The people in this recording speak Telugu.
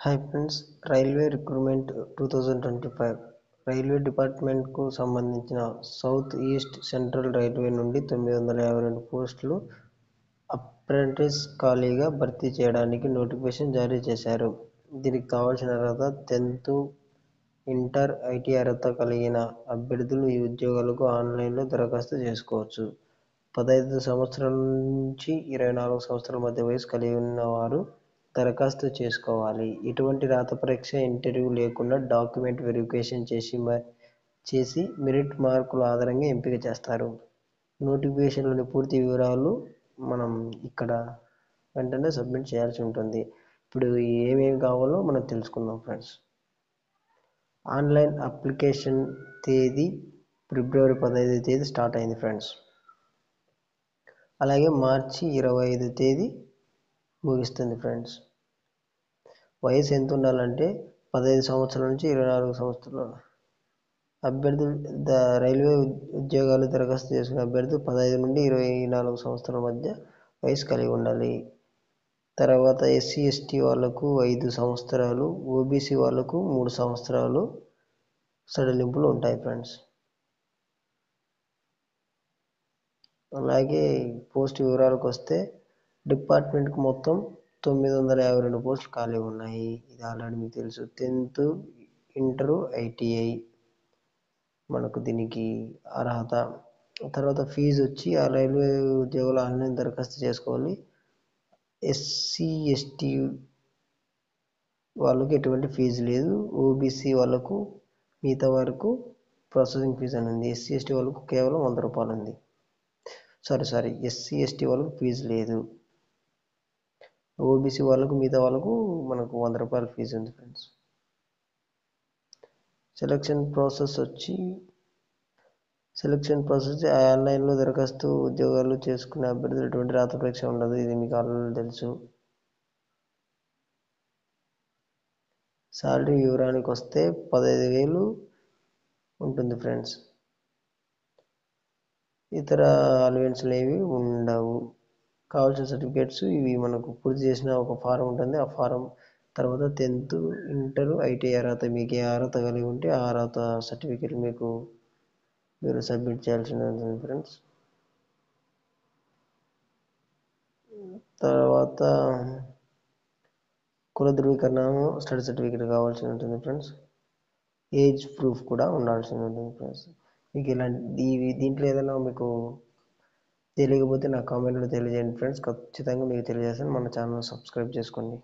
Hi friends, railway recruitment 2025 railway డిపార్ట్మెంట్కు సంబంధించిన సౌత్ ఈస్ట్ సెంట్రల్ రైల్వే నుండి 952 పోస్టులు అప్రెంటిస్ ఖాళీగా భర్తీ చేయడానికి నోటిఫికేషన్ జారీ చేశారు. దీనికి కావాల్సిన అర్హత 10th, ఇంటర్, ఐటీ అర్హత కలిగిన అభ్యర్థులు ఈ ఉద్యోగాలకు ఆన్లైన్లో దరఖాస్తు చేసుకోవచ్చు. 15 సంవత్సరాల నుంచి 24 సంవత్సరాల మధ్య వయసు కలిగి ఉన్నవారు దరఖాస్తు చేసుకోవాలి. ఎటువంటి రాత పరీక్ష, ఇంటర్వ్యూ లేకుండా డాక్యుమెంట్ వెరిఫికేషన్ చేసి మెరిట్ మార్కుల ఆధారంగా ఎంపిక చేస్తారు. నోటిఫికేషన్లోని పూర్తి వివరాలు మనం ఇక్కడ వెంటనే సబ్మిట్ చేయాల్సి ఉంటుంది. ఇప్పుడు ఏమేమి కావాలో మనం తెలుసుకుందాం ఫ్రెండ్స్. ఆన్లైన్ అప్లికేషన్ తేదీ ఫిబ్రవరి 15 తేదీ స్టార్ట్ అయింది ఫ్రెండ్స్. అలాగే మార్చి 25 తేదీ ముగిస్తుంది ఫ్రెండ్స్. వయసు ఎంత ఉండాలంటే 15 సంవత్సరాల నుంచి 24 సంవత్సరాలు. అభ్యర్థులు రైల్వే ఉద్యోగాలు దరఖాస్తు చేసుకునే అభ్యర్థులు 15 నుండి 24 సంవత్సరాల మధ్య వయసు కలిగి ఉండాలి. తర్వాత ఎస్సీ ఎస్టీ వాళ్ళకు 5 సంవత్సరాలు, ఓబీసీ వాళ్ళకు 3 సంవత్సరాలు సడలింపులు ఉంటాయి ఫ్రెండ్స్. అలాగే పోస్ట్ వివరాలకు వస్తే డిపార్ట్మెంట్కి మొత్తం 952 పోస్టులు ఖాళీ ఉన్నాయి. ఇది ఆల్రెడీ మీకు తెలుసు. 10th, ఇంటరు, ఐటీఐ మనకు దీనికి అర్హత. తర్వాత ఫీజు వచ్చి ఆ రైల్వే ఉద్యోగులు ఆన్లైన్ దరఖాస్తు చేసుకోవాలి. ఎస్సీ ఎస్టీ వాళ్ళకి ఎటువంటి ఫీజు లేదు. ఓబీసీ వాళ్ళకు మిగతా వరకు ప్రాసెసింగ్ ఫీజు అని ఉంది. ఎస్సీ ఎస్టీ వాళ్ళకు కేవలం 100 రూపాయలు ఉంది. సారీ ఎస్సీ ఎస్టీ వాళ్ళకు ఫీజు లేదు. ఓబీసీ వాళ్ళకు మిగతా వాళ్ళకు మనకు 100 రూపాయల ఫీజు ఉంది ఫ్రెండ్స్. సెలక్షన్ ప్రాసెస్ ఆన్లైన్లో దరఖాస్తు ఉద్యోగాలు చేసుకునే అభ్యర్థులు ఎటువంటి రాత పరీక్ష ఉండదు. ఇది మీకు ఆల్రెడీ తెలుసు. శాలరీ వివరానికి వస్తే 15,000 ఉంటుంది ఫ్రెండ్స్. ఇతర అలవెన్స్లు ఏవి ఉండవు. కావాల్సిన సర్టిఫికేట్స్ ఇవి మనకు పూర్తి చేసిన ఒక ఫారం ఉంటుంది. ఆ ఫారం తర్వాత 10th, ఇంటర్, ఐటీ అర్హత, మీకు ఏ అర్హత కలిగి ఉంటే ఆ అర్హత సర్టిఫికేట్ మీరు సబ్మిట్ చేయాల్సి ఉంటుంది ఫ్రెండ్స్. తర్వాత కుల ధృవీకరణ, స్టడీ సర్టిఫికేట్ కావాల్సి ఉంటుంది ఫ్రెండ్స్. ఏజ్ ప్రూఫ్ కూడా ఉండాల్సి ఉంటుంది ఫ్రెండ్స్. మీకు దీంట్లో ఏదైనా మీకు తెలియకపోతే నా కామెంట్లో తెలియజేయండి ఫ్రెండ్స్. ఖచ్చితంగా మీకు తెలియజేస్తాను. మన ఛానల్ సబ్స్క్రైబ్ చేసుకోండి.